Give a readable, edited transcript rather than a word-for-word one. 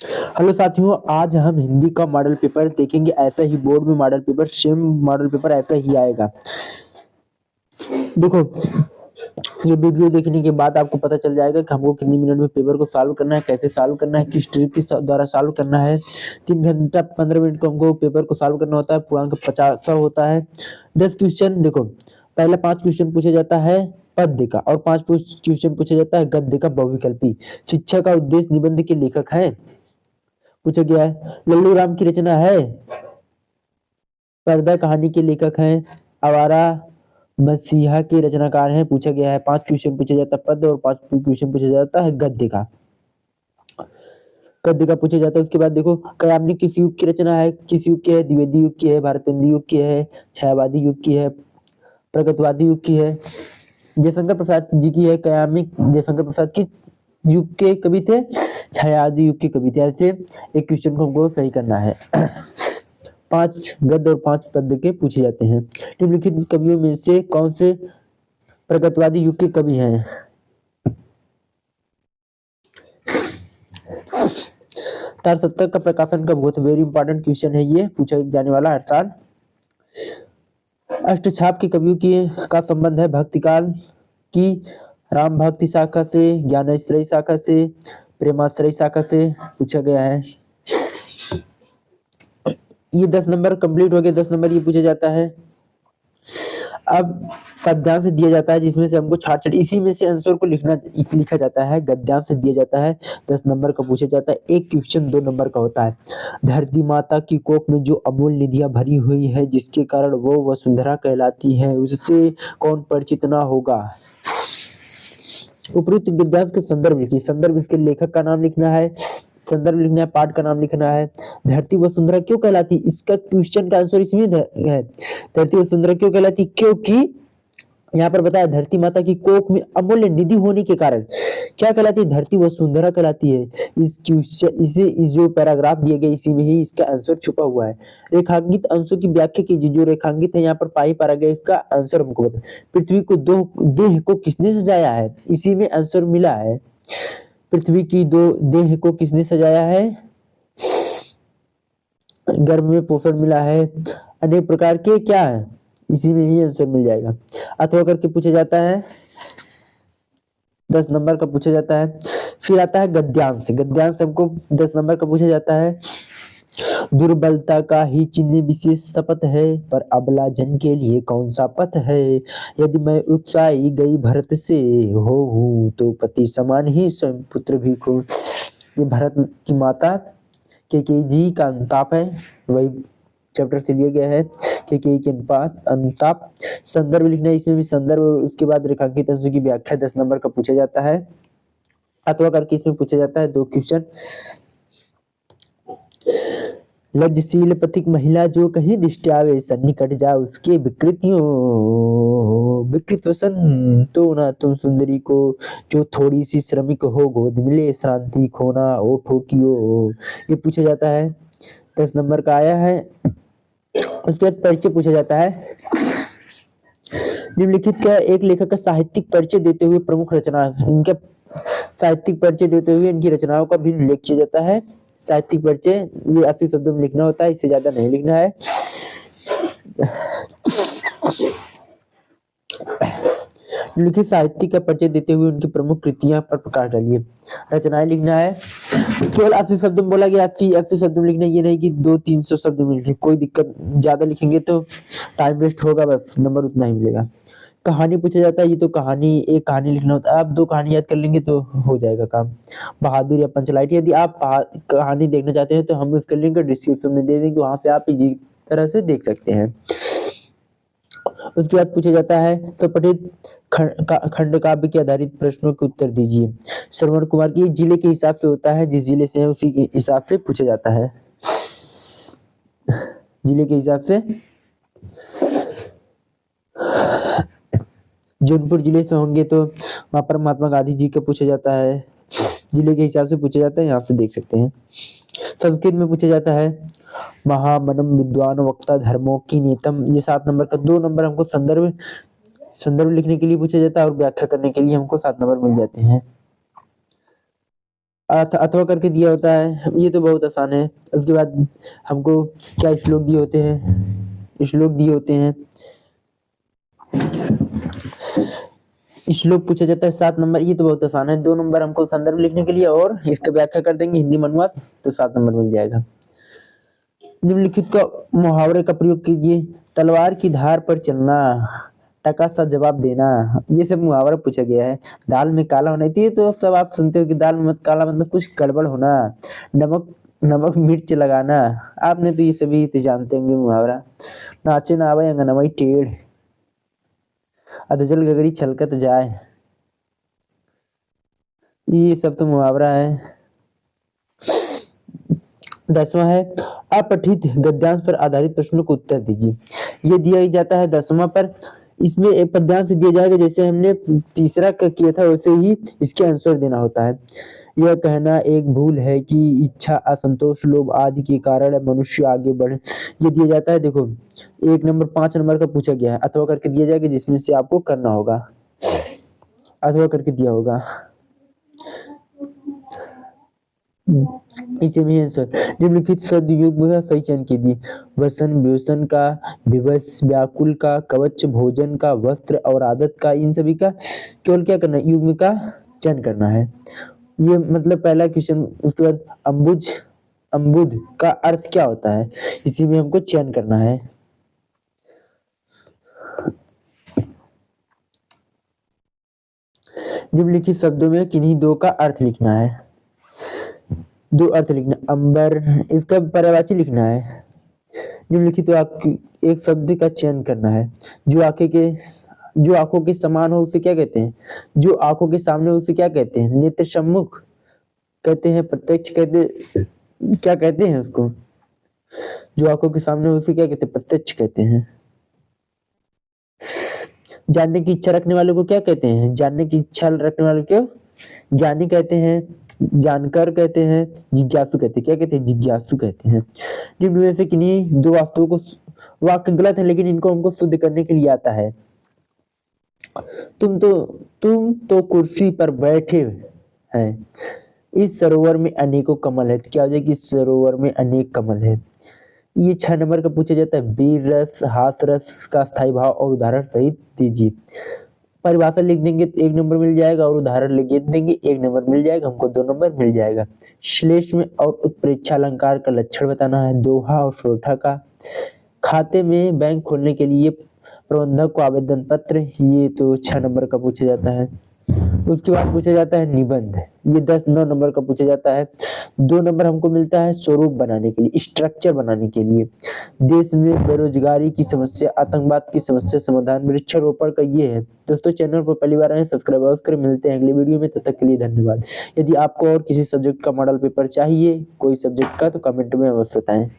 Hello साथियों, आज हम हिंदी का मॉडल पेपर देखेंगे। ऐसा ही बोर्ड में model paper, same model paper ऐसा ही आएगा। देखो, ये वीडियो देखने के बाद आपको पता चल जाएगा कि हमको कितनी मिनट में पेपर को सॉल्व करना है, कैसे सॉल्व करना है, किस ट्रिक के द्वारा सॉल्व करना है। 3 घंटा 15 मिनट को हमको पेपर को सॉल्व करना होता है। पूर्णांक 50 होता है। 10 क्वेश्चन। देखो, पहला 5 क्वेश्चन पूछा जाता है पद्य का और 5 क्वेश्चन पूछा जाता है गद्य का बहुविकल्पी। शिक्षा का उद्देश्य निबंध के लेखक है पूछा गया है। लल्लू राम की रचना है। पर्दा कहानी के लेखक हैं। आवारा मसीहा के रचनाकार हैं पूछा गया है। 5 क्वेश्चन पूछा जाता है पद्य और 5 क्वेश्चन पूछा जाता है गद्य का। गद्य का पूछा जाता है। उसके बाद देखो, काव्यात्मक किस युग की रचना है, किस युग की है, द्विवेदी युग की है, भारतेंदु युग की है, छायावादी युग की है, प्रगतवादी युग की है। जयशंकर प्रसाद जी की है। काव्यात्मक जयशंकर प्रसाद की युग के कवि थे, छायावादी युग के कवि थे। ऐसे एक क्वेश्चन को हमको सही करना है। 5 गद्य और 5 पद्य के पूछे जाते हैं। निम्नलिखित कवियों में से कौन से प्रगतवादी युग के कवि हैं? तारसत्ता का प्रकाशन कब हुआ था? वेरी इंपॉर्टेंट क्वेश्चन है, ये पूछा जाने वाला हर साल। अष्टछाप के कवियों की का संबंध है भक्ति काल की राम भक्ति शाखा से, ज्ञानाश्रय शाखा से, प्रेमाश्रय शाखा से पूछा गया है। ये 10 नंबर कंप्लीट हो गए। 10 नंबर ये पूछा जाता है। अब पद्यांश दिया जाता है जिसमें से हमको छाट इसी में से आंसर को लिखा जाता है। गद्यांश दिया जाता है, 10 नंबर का पूछा जाता है। एक क्वेश्चन 2 नंबर का होता है। धरती माता की कोख में जो अमूल्य निधियां भरी हुई है जिसके कारण वो वसुंधरा कहलाती है, उससे कौन परिचित ना होगा? उपरोक्त गद्यांश के संदर्भ लिखिए। संदर्भ इसके लेखक का नाम लिखना है, संदर्भ लिखना है, पाठ का नाम लिखना है। धरती वसुंधरा क्यों कहलाती, इसका क्वेश्चन का आंसर इसमें है। धरती वसुंधरा क्यों कहलाती? क्योंकि यहाँ पर बताया धरती माता की कोख में अमूल्य निधि होने के कारण क्या कहलाती है? धरती वसुंधरा कहलाती है। इस क्वेश्चन इस जो पैराग्राफ दिए गए इसी में ही इसका आंसर छुपा हुआ है। रेखांकित अंशों की व्याख्या कीजिए। जो रेखांकित है यहाँ पर पाई पारा गया, इसका आंसर हमको बता। पृथ्वी को दो देह को किसने सजाया है? इसी में आंसर मिला है। पृथ्वी की 2 देह को किसने सजाया है? गर्भ में पोषण मिला है। अनेक प्रकार के क्या है, इसी में ही आंसर मिल जाएगा। अथवा करके पूछा जाता है, 10 नंबर का पूछा जाता है। फिर आता है गद्यांश। गद्यांश हमको 10 नंबर का पूछा जाता है। दुर्बलता का ही चिन्ह विशेष शपथ है, पर अबला जन के लिए कौन सा पथ है? यदि मैं उत्साही गई भरत से हो हूँ तो पति समान ही स्वयं पुत्र भी खो। ये भरत की माता केकई जी का अनुताप है, वही चैप्टर से लिया गया है। केकई के अनुताप। संदर्भ लिखना है, इसमें भी संदर्भ। उसके बाद रेखांकित अंशों की व्याख्या 10 नंबर का पूछा जाता है। अथवा करके इसमें पूछा जाता है 2 क्वेश्चन। लज्जशील पथिक महिला जो कहीं दृष्टि आवे, सन्निकट जा उसके विकृतियों। विकृत वसन तो ना तुम सुंदरी को, जो थोड़ी सी श्रमिक हो गोद मिले श्रांति खोना ओ ठोकियो। ये पूछा जाता है, 10 नंबर का आया है। उसके बाद परिचय पूछा जाता है। निम्नलिखित का एक लेखक का साहित्यिक परिचय देते हुए प्रमुख रचना, इनका साहित्यिक परिचय देते हुए इनकी रचनाओं का भी उल्लेख किया जाता है। साहित्यिक परिचय ये 80 शब्दों में लिखना होता है, इससे ज्यादा नहीं लिखना है। निम्नलिखित साहित्य का परिचय देते हुए उनकी प्रमुख कृतियां पर प्रकाश डालिए। रचनाएं लिखना है, केवल 80 शब्दों में बोला गया। 80 शब्दों में लिखना, ये नहीं कि 200-300 शब्द में लिखे। कोई दिक्कत, ज्यादा लिखेंगे तो टाइम वेस्ट होगा, बस नंबर उतना ही मिलेगा। कहानी पूछा जाता है, ये तो कहानी, एक कहानी लिखना होता है। आप 2 कहानी याद कर लेंगे तो हो जाएगा काम। बहादुर या पंचलाइट, यदि आप कहानी देखना चाहते हैं तो हम उसका लिंक डिस्क्रिप्शन में दे देंगे, वहां से आप इजी तरह से देख सकते हैं। उसके बाद पूछा जाता है स्वपठित खंड काव्य के आधारित प्रश्नों के उत्तर दीजिए। श्रवण कुमार की जिले के हिसाब से होता है, जिस जिले से है उसी के हिसाब से पूछा जाता है। जिले के हिसाब से जौनपुर जिले से होंगे तो वहां पर महात्मा गांधी जी का पूछा जाता है। जिले के हिसाब से पूछा जाता है, यहाँ से देख सकते हैं। संस्कृत में पूछा जाता है महामनम विद्वान वक्ता धर्मो की नेतम। ये 7 नंबर का। 2 नंबर हमको संदर्भ लिखने के लिए पूछा जाता है और व्याख्या करने के लिए हमको 7 नंबर मिल जाते हैं। अथवा करके दिया होता है, ये तो बहुत आसान है। उसके बाद हमको क्या श्लोक दिए होते हैं, श्लोक दिए होते हैं, श्लोक पूछा जाता है 7 नंबर, ये तो बहुत आसान है। 2 नंबर हमको संदर्भ लिखने के लिए और इसका व्याख्या कर देंगे हिंदी में अनुवाद, तो 7 नंबर मिल जाएगा। निम्नलिखित का मुहावरे का प्रयोग कीजिए। तलवार की धार पर चलना, टका सा जवाब देना, ये सब मुहावरा पूछा गया है। दाल में काला होना, ये तो सब आप सुनते हो कि दाल में काला मतलब कुछ गड़बड़ होना। नमक नमक मिर्च लगाना, आपने तो ये सभी तो जानते होंगे मुहावरा। नाचे ना आवे अंगनवाई टेढ़, अधजल गगरी छलकत जाए, ये सब तो मुहावरा है। 10वां है अपठित गद्यांश पर आधारित प्रश्नों को उत्तर दीजिए। ये दिया जाता है 10वां पर, इसमें एक पद्यांश दिया जाएगा, जैसे हमने तीसरा का किया था वैसे ही इसके आंसर देना होता है। यह कहना एक भूल है कि इच्छा, असंतोष, लोभ आदि के कारण मनुष्य आगे बढ़े, ये दिया जाता है। देखो 1 नंबर 5 नंबर का पूछा गया है, अथवा करके दिया जाएगा, जिसमें से आपको करना होगा, अथवा करके दिया होगा। इसे भी आंसर निम्नलिखित सदयुग का सही चयन कीजिए। वसन, व्यसन का, विवश, व्याकुल का, कवच, भोजन का, वस्त्र और आदत का, इन सभी का केवल क्या करना है, युग्म का चयन करना है। ये मतलब पहला क्वेश्चन। उसके बाद अम्बुज, अम्बुद का अर्थ क्या होता है, इसी में हमको चयन करना है। निम्नलिखित शब्दों में किन्हीं 2 का अर्थ लिखना है, 2 अर्थ लिखना। अंबर, इसका पर्यायवाची लिखना है। निम्नलिखित एक शब्द का चयन करना है। जो आंखों के समान हो उसे क्या कहते हैं, जो आंखों के सामने हो उसे क्या कहते हैं, नेत्र सम्मुख कहते हैं, प्रत्यक्ष कहते, क्या कहते हैं उसको, जो आंखों के सामने हो उसे क्या कहते हैं, प्रत्यक्ष कहते हैं। जानने की इच्छा रखने वाले को क्या कहते हैं, जानने की इच्छा रखने वाले को ज्ञानी कहते हैं, जानकर कहते हैं, जिज्ञासु कहते हैं, क्या कहते हैं, जिज्ञासु कहते हैं। निम्न में से किन्हीं 2 वास्तवों को, वाक्य गलत है लेकिन इनको हमको शुद्ध करने के लिए आता है। तुम तो कुर्सी पर बैठे हैं, इस सरोवर में अनेकों कमल है, तो क्या हो जाएगी, इस सरोवर में अनेक कमल है। ये 6 नंबर का पूछा जाता है। वीर रस, हास रस का स्थायी भाव और उदाहरण सहित दीजिए। परिभाषा लिख देंगे तो 1 नंबर मिल जाएगा, और उदाहरण लिख देंगे 1 नंबर मिल जाएगा, हमको 2 नंबर मिल जाएगा। श्लेष और उत्प्रेक्षा अलंकार का लक्षण बताना है। दोहा और सोठा का। खाते में बैंक खोलने के लिए प्रबंधक को आवेदन पत्र, ये तो 6 नंबर का पूछा जाता है। उसके बाद पूछा जाता है निबंध, ये 9 नंबर का पूछा जाता है। 2 नंबर हमको मिलता है स्वरूप बनाने के लिए, स्ट्रक्चर बनाने के लिए। देश में बेरोजगारी की समस्या, आतंकवाद की समस्या समाधान, वृक्षारोपण का ये है। दोस्तों चैनल पर पहली बार आए सब्सक्राइब करें। मिलते हैं अगले वीडियो में, तब तक के लिए धन्यवाद। यदि आपको और किसी सब्जेक्ट का मॉडल पेपर चाहिए, कोई सब्जेक्ट का, तो कमेंट में अवश्य बताएं।